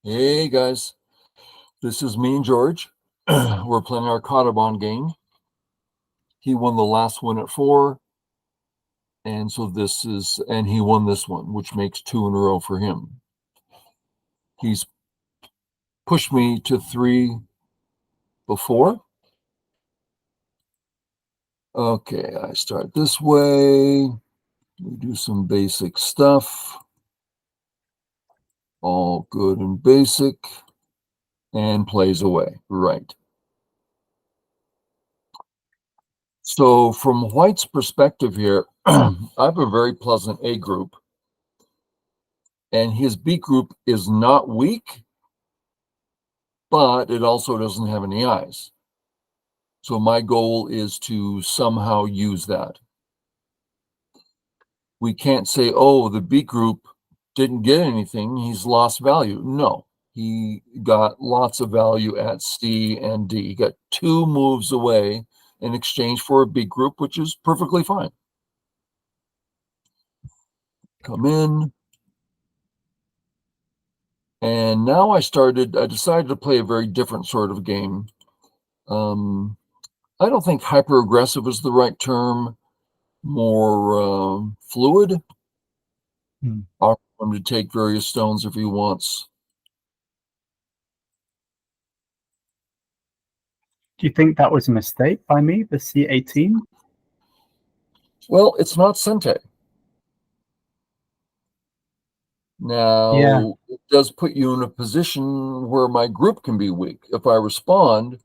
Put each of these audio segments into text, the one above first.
Hey guys, this is me and George. We're playing our kadoban game. He won the last one at 4, and he won this one, which makes 2 in a row for him. He's pushed me to 3 before. Okay, I start this way. We do some basic stuff. All good and basic, and plays away. Right. So from White's perspective here, I have a very pleasant A group, and his B group is not weak, but it also doesn't have any eyes. So my goal is to somehow use that. We can't say, oh, the B group didn't get anything, he's lost value. No, he got lots of value at C and D. He got 2 moves away in exchange for a B group, which is perfectly fine. Come in. And now I decided to play a very different sort of game. I don't think hyper aggressive is the right term, more fluid. Offer him to take various stones if he wants. Do you think that was a mistake by me, the C18? Well, it's not Sente. Now, It does put you in a position where my group can be weak. If I respond,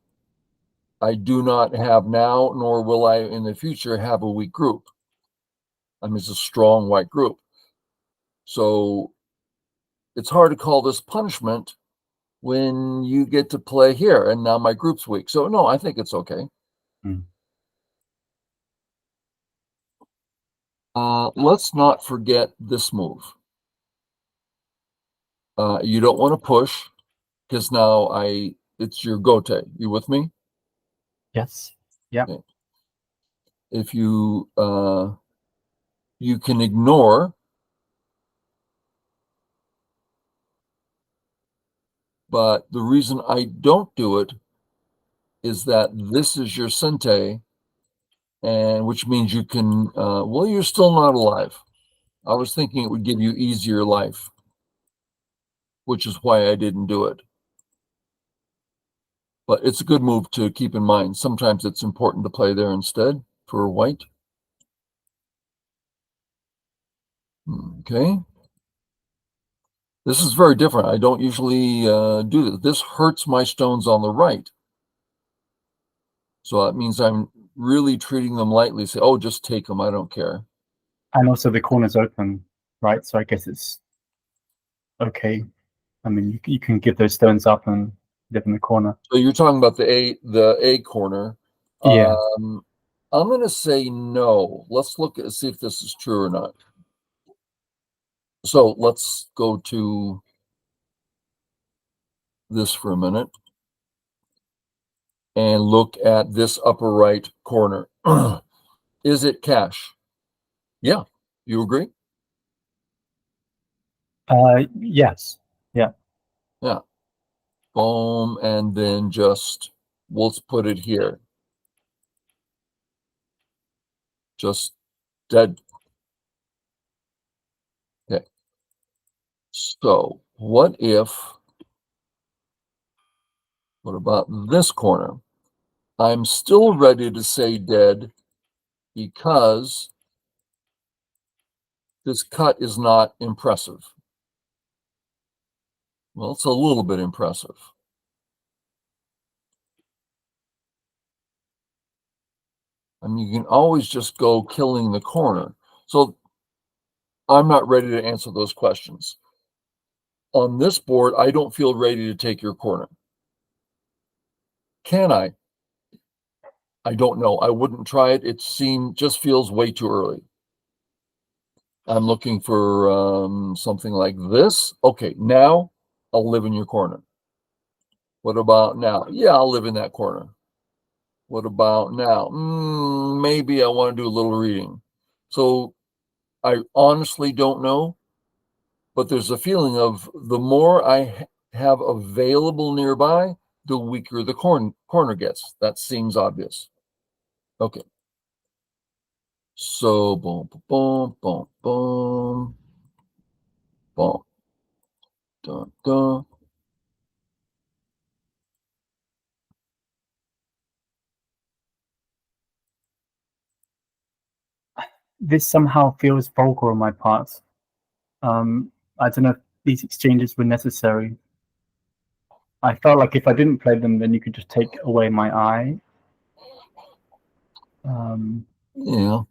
I do not have now, nor will I in the future have a weak group. I mean, it's a strong white group. So it's hard to call this punishment when you get to play here, and now my group's weak. So no, I think it's okay. Let's not forget this move. You don't want to push, because now it's your gote. You with me? Yes. Yeah. Okay. If you you can ignore, but the reason I don't do it is that this is your sente, and which means you can, well, you're still not alive. I was thinking it would give you easier life, which is why I didn't do it. But it's a good move to keep in mind. Sometimes it's important to play there instead for white. Okay. This is very different. I don't usually do this. This hurts my stones on the right. So that means I'm really treating them lightly. Say, oh, just take them. I don't care. And also the corner's open, right? So I guess it's okay. I mean, you can give those stones up and live in the corner. So you're talking about the A corner. Yeah. I'm going to say no. Let's look at see if this is true or not. So let's go to this for a minute and look at this upper right corner. Is it cash? Yeah. You agree? Yes. Yeah. Yeah. Boom. And then just, let's put it here. Just dead. Okay. So what about this corner? I'm still ready to say dead because this cut is not impressive. Well, it's a little bit impressive. I mean, you can always just go killing the corner. So I'm not ready to answer those questions. On this board, I don't feel ready to take your corner. Can I? I don't know. I wouldn't try it. It just feels way too early. I'm looking for something like this. Okay, now I'll live in your corner. What about now? Yeah, I'll live in that corner. What about now? Maybe I want to do a little reading. So I honestly don't know, but there's a feeling of the more I have available nearby, the weaker the corner gets. That seems obvious. Okay. So boom, boom, boom, boom, boom, dun, dun. This somehow feels vulgar on my part. I don't know if these exchanges were necessary. I felt like if I didn't play them, then you could just take away my eye. Yeah.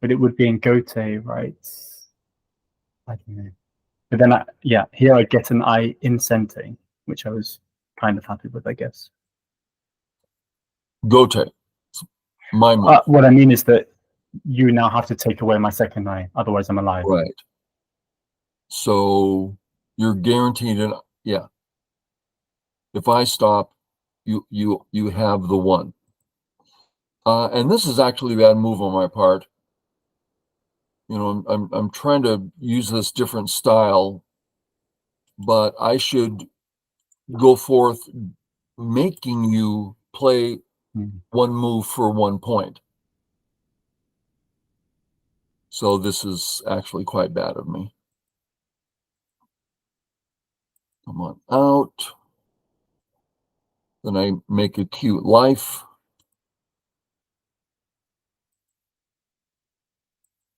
But it would be in Gote, right? I don't know. But then, here I get an eye in Sente, which I was kind of happy with, I guess. Gote. My move. What I mean is that you now have to take away my second eye, otherwise I'm alive. Right. So you're guaranteed an, yeah. If I stop, you have the one. And this is actually a bad move on my part. You know, I'm trying to use this different style, but I should go forth making you play one move for 1 point. So this is actually quite bad of me. Come on out. Then I make a cute life.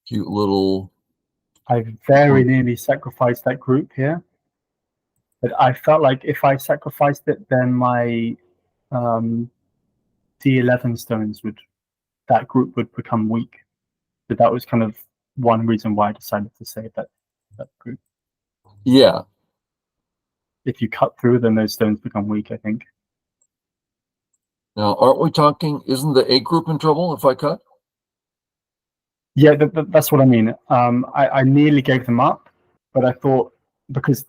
Cute little. I very nearly sacrificed that group here. But I felt like if I sacrificed it, then my D11 stones that group would become weak. But that was kind of one reason why I decided to save that group. Yeah. If you cut through, then those stones become weak, I think. Now, aren't we talking, isn't the A group in trouble if I cut? Yeah, that's what I mean. I nearly gave them up, but I thought, because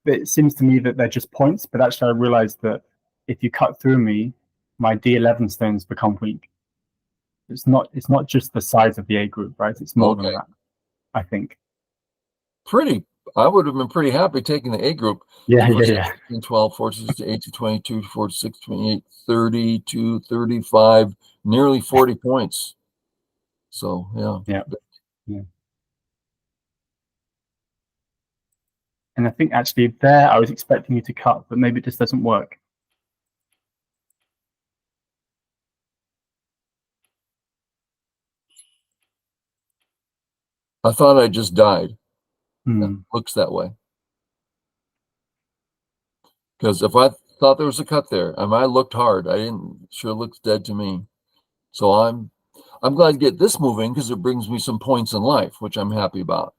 it seems to me that they're just points, but actually I realized that if you cut through me, my D11 stones become weak. It's not just the size of the A group, right? It's more than that, I think. I would have been pretty happy taking the A group. Yeah. 12, 14, 18, 22, 46, 28, 32, 35, nearly 40 points. So, yeah. And I think actually there I was expecting you to cut, but maybe it just doesn't work. I thought I just died. It looks that way. Because if I thought there was a cut there, and I looked hard, I didn't. Sure looks dead to me. So I'm glad to get this moving because it brings me some points in life, which I'm happy about.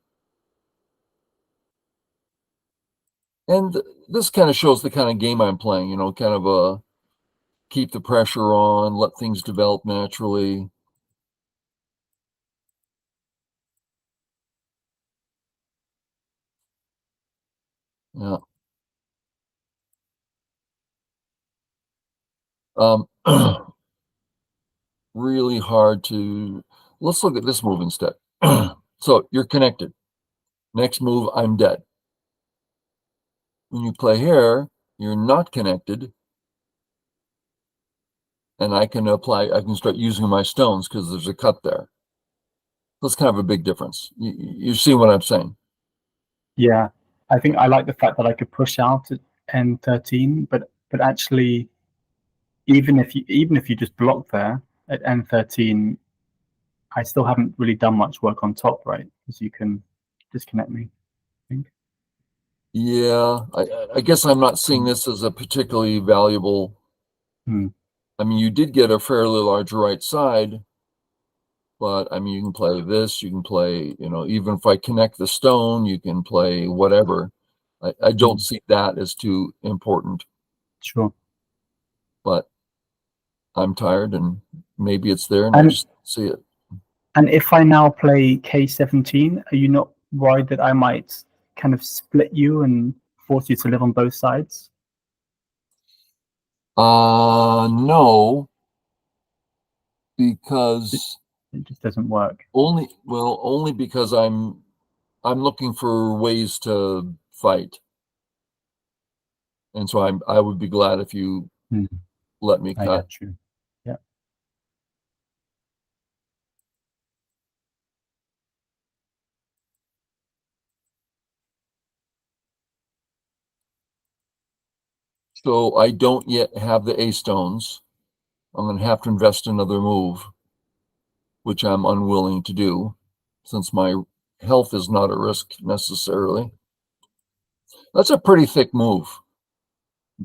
And this kind of shows the kind of game I'm playing, you know, kind of a keep the pressure on, let things develop naturally. Yeah. Really hard to, let's look at this move instead. So you're connected. Next move, I'm dead. When you play here, you're not connected. And I can start using my stones because there's a cut there. That's kind of a big difference. You see what I'm saying? Yeah, I think I like the fact that I could push out at N13, but actually, even if you just block there at N13, I still haven't really done much work on top, right? Because you can disconnect me, I think. Yeah, I guess I'm not seeing this as a particularly valuable. I mean, you did get a fairly large right side, but I mean, you can play this, you can play, you know, even if I connect the stone, you can play whatever. I don't see that as too important. Sure. But I'm tired and maybe it's there and I just see it. And if I now play K17, are you not worried that I might kind of split you and force you to live on both sides? No, because it just doesn't work. Only because I'm looking for ways to fight. And so I would be glad if you let me I cut. got you. Yeah. So I don't yet have the A stones. I'm going to have to invest another move, which I'm unwilling to do since my health is not at risk necessarily. That's a pretty thick move,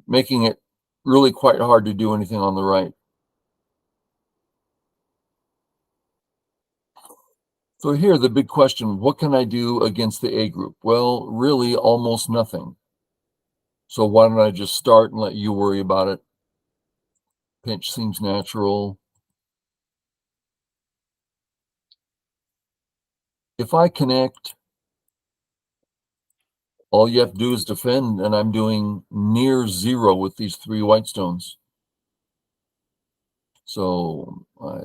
making it really quite hard to do anything on the right. So here, the big question, what can I do against the A group? Well, really almost nothing. So why don't I just start and let you worry about it? Pinch seems natural. If I connect, all you have to do is defend, and I'm doing near zero with these 3 white stones. So I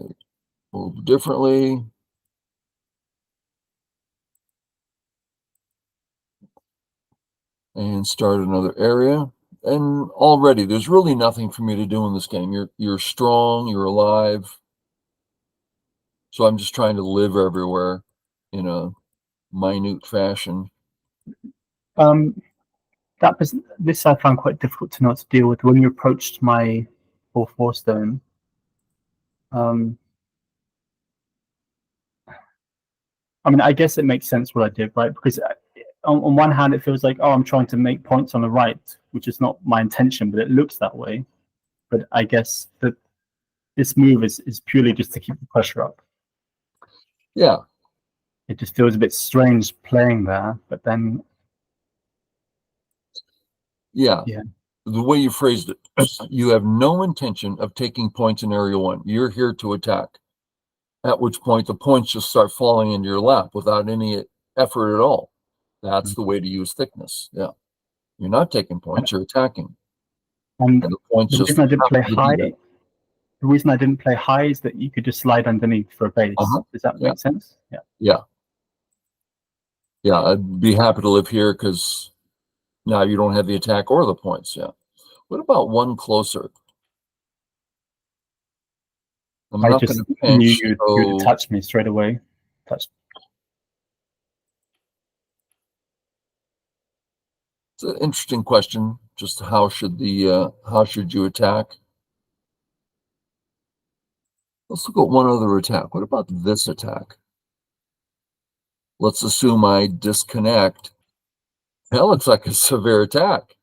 move differently. And start another area. And already there's really nothing for me to do in this game. You're strong, you're alive. So I'm just trying to live everywhere in a minute fashion. This I found quite difficult to not to deal with when you approached my 4/4 stone. I mean, I guess it makes sense what I did, right? Because on one hand, it feels like, oh, I'm trying to make points on the right, which is not my intention, but it looks that way. But I guess that this move is purely just to keep the pressure up. Yeah. It just feels a bit strange playing there, but then Yeah. Yeah. The way you phrased it, you have no intention of taking points in area 1. You're here to attack. At which point the points just start falling into your lap without any effort at all. That's the way to use thickness. Yeah. You're not taking points, you're attacking. And And the points the just reason I didn't play happen to be there. high, the reason I didn't play high is that you could just slide underneath for a base. Does that Yeah. make sense? Yeah. Yeah. Yeah, I'd be happy to live here because now you don't have the attack or the points. Yeah. What about one closer? I'm I not going just to knew pinch, you'd so touch me straight away. Touch. it's an interesting question. Just how should you attack? Let's look at one other attack. What about this attack? Let's assume I disconnect. That looks like a severe attack.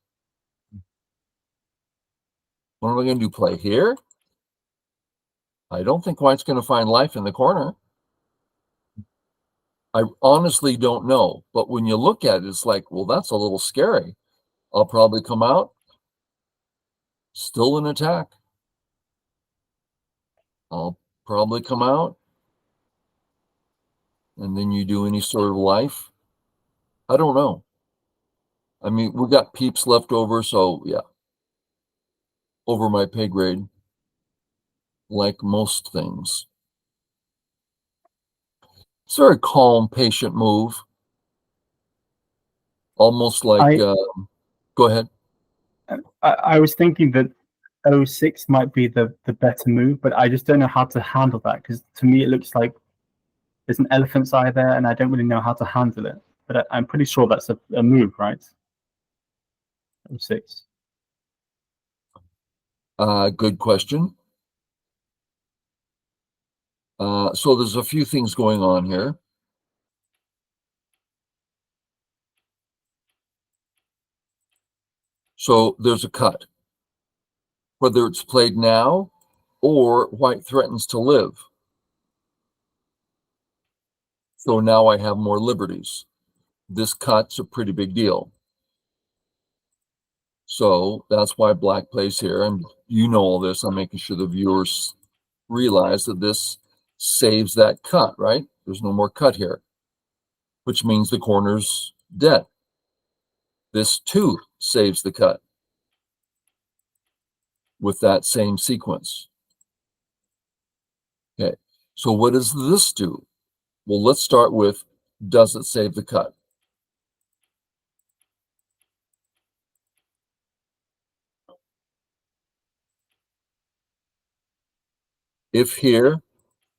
What am I going to do? Play here? I don't think White's going to find life in the corner. I honestly don't know. But when you look at it, it's like, well, that's a little scary. I'll probably come out. Still an attack. I'll probably come out. And then you do any sort of life. I don't know. I mean, we got peeps left over, so yeah. Over my pay grade, like most things. It's a very calm, patient move. Almost like, go ahead. I was thinking that 06 might be the better move, but I just don't know how to handle that because to me it looks like there's an elephant's eye there, and I don't really know how to handle it. But I'm pretty sure that's a move, right? 06. Good question. So there's a few things going on here. So there's a cut. Whether it's played now or White threatens to live. So now I have more liberties. This cut's a pretty big deal. So that's why Black plays here. And you know all this. I'm making sure the viewers realize that this saves that cut, right? There's no more cut here, which means the corner's dead. This too saves the cut with that same sequence. Okay, so what does this do? Well, let's start with, does it save the cut? If here,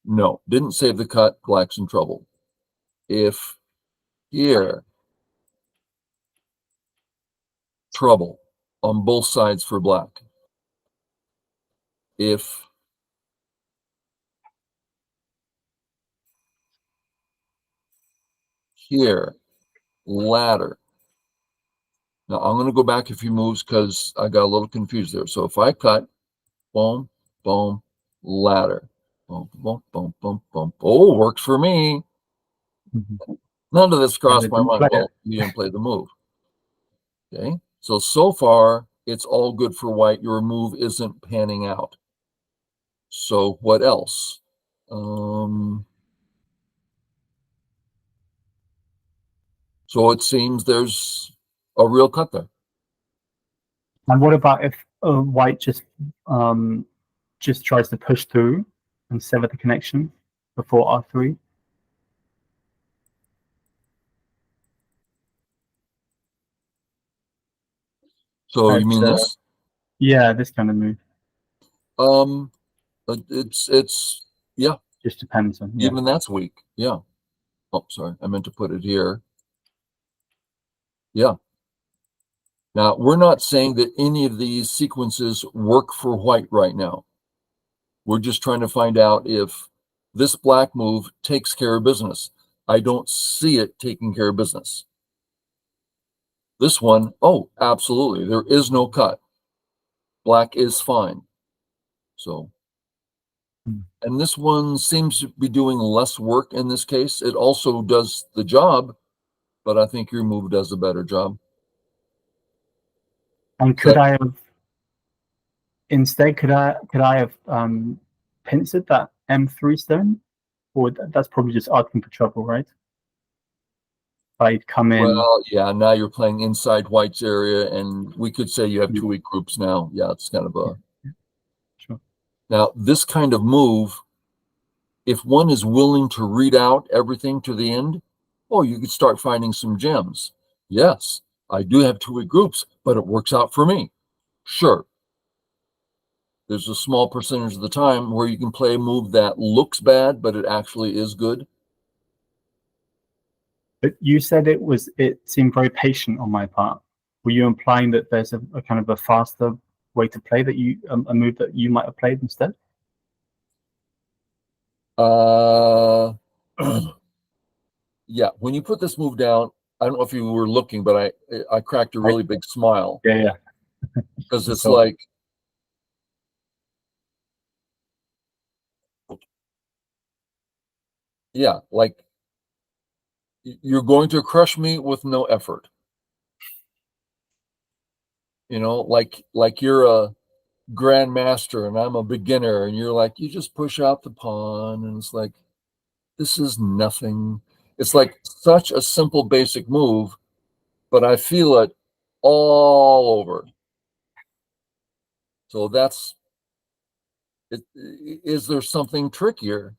no, didn't save the cut, black's in trouble. If here, trouble on both sides for black. If here, ladder. Now I'm going to go back a few moves because I got a little confused there. So if I cut, boom, boom, ladder. Boom, boom, boom, boom, boom. Oh, works for me. Mhm. None of this And crossed they my didn't mind. play it. Well, you didn't play the move. Okay. So far, it's all good for white. Your move isn't panning out. So what else? So it seems there's a real cut there. And what about if white just tries to push through and sever the connection before R3? So you mean this? Yeah, this kind of move. Um, it's yeah, Just depends on, yeah. even that's weak. Yeah. Oh, sorry, I meant to put it here. Yeah. Now we're not saying that any of these sequences work for white right now. We're just trying to find out if this black move takes care of business. I don't see it taking care of business. This one, oh, absolutely. There is no cut. Black is fine. So, and this one seems to be doing less work in this case. It also does the job, but I think your move does a better job. And could I have instead? Could I have pincered that M3 stone? Or that's probably just asking for trouble, right? I'd come in. Well, yeah, now you're playing inside white's area, and we could say you have Yeah, two weak groups now. Yeah, it's kind of yeah, a. yeah, sure. Now, this kind of move, if one is willing to read out everything to the end, oh, you could start finding some gems. Yes, I do have two weak groups, but it works out for me. Sure. There's a small percentage of the time where you can play a move that looks bad, but it actually is good. But you said it seemed very patient on my part. Were you implying that there's a kind of a faster way to play that a move that you might have played instead? Uh, yeah, when you put this move down, I don't know if you were looking, but I cracked a Right? really big smile Yeah, yeah. because it's So like, yeah, like you're going to crush me with no effort. Like you're a grandmaster and I'm a beginner, and you're like, you just push out the pawn, and it's like, this is nothing. It's like such a simple, basic move, but I feel it all over. So that's it. Is there something trickier?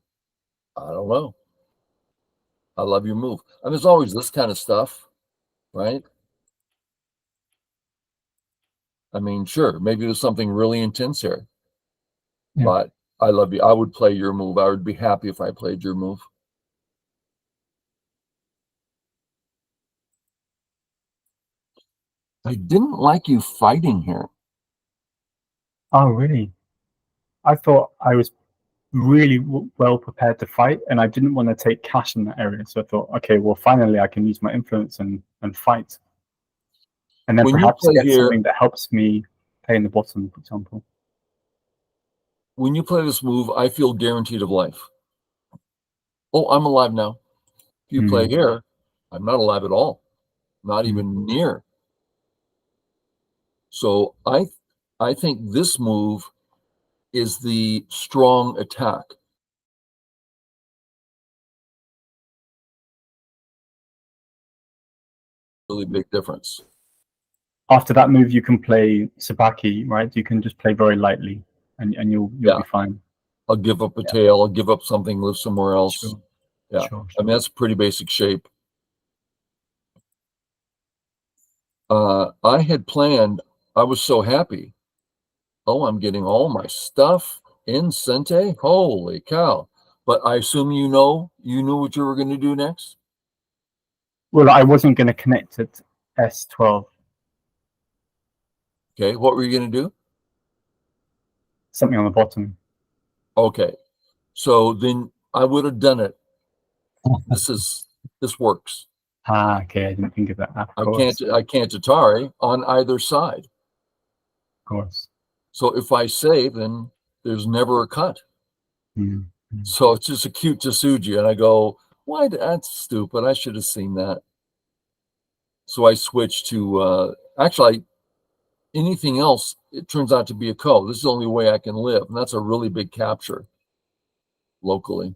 I don't know. I love your move. I mean, there's always this kind of stuff, right? I mean, sure, maybe there's something really intense here, yeah. but I love you. I would play your move. I would be happy if I played your move. I didn't like you fighting here. Oh, really? I thought I was really well prepared to fight, and I didn't want to take cash in that area. So I thought, okay, well, finally, I can use my influence and fight, and then When you perhaps play get here, something that helps me play in the bottom, for example. when you play this move, I feel guaranteed of life. Oh, I'm alive now. If you play Mm, here, I'm not alive at all, not mm. even near. So I think this move is the strong attack. Really big difference. After that move, you can play Sabaki, right? You can just play very lightly, and you'll Yeah, be fine. I'll give up a Yeah, tail. I'll give up something, live somewhere else. sure, Yeah, sure, I mean sure. that's pretty basic shape. I had planned. I was so happy. Oh, I'm getting all my stuff. Incente? Holy cow. But I assume you knew what you were going to do next? Well, I wasn't going to connect at S12. Okay, what were you going to do? Something on the bottom. Okay, so then I would have done it. This works. Okay, I didn't think of that. Of I course, can't Atari on either side. of course. So if I save, then there's never a cut. Mm. So it's just a cute Tsuji, and I go, why? That's stupid. I should have seen that. So I switched to actually anything else. It turns out to be a ko. This is the only way I can live, and that's a really big capture locally.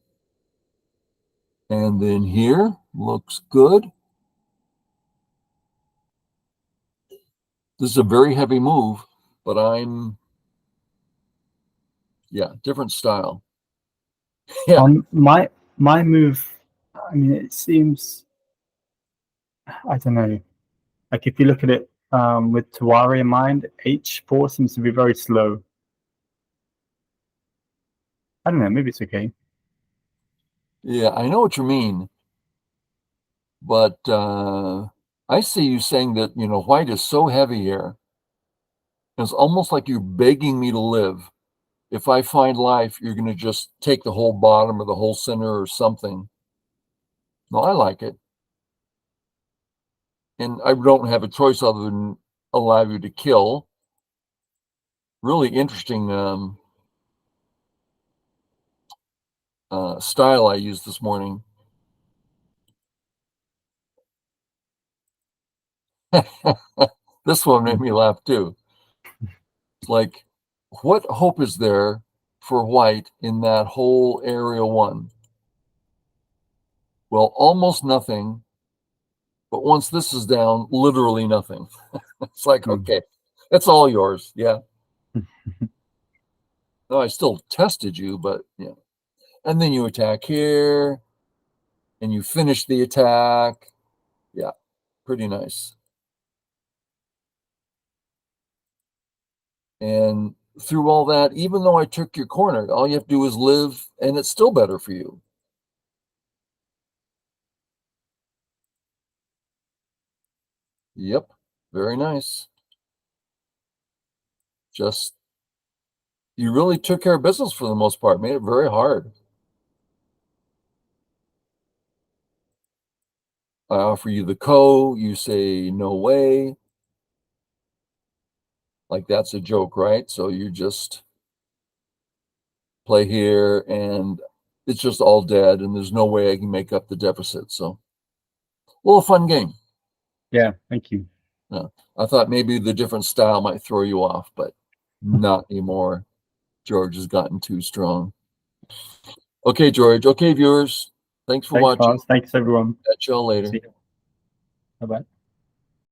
And then here looks good. This is a very heavy move, but different style. Yeah. My move, I mean, it seems, I don't know. Like if you look at it with Tawari in mind, H4 seems to be very slow. I don't know. Maybe it's okay. Yeah, I know what you mean, but I see you saying that white is so heavy here. It's almost like you're begging me to live. If I find life, you're going to just take the whole bottom or the whole center or something. No, I like it. And I don't have a choice other than allow you to kill. Really interesting style I used this morning. This one made me laugh too. It's like, what hope is there for white in that whole area one? Well, almost nothing. But once this is down, literally nothing. It's like, okay, it's all yours. Yeah. No, I still tested you, but yeah. And then you attack here and you finish the attack. Yeah, pretty nice. And through all that, even though I took your corner, all you have to do is live, and it's still better for you. Yep, very nice. Just, you really took care of business for the most part, made it very hard. I offer you the ko, you say no way. Like that's a joke, right? So you just play here and it's just all dead and there's no way I can make up the deficit. So, well, a fun game. Yeah, thank you. I thought maybe the different style might throw you off, but not anymore. George has gotten too strong. Okay, George. Okay, viewers. Thanks for Thanks, watching. Mars. Thanks, everyone. Catch y'all later. See you. Bye-bye.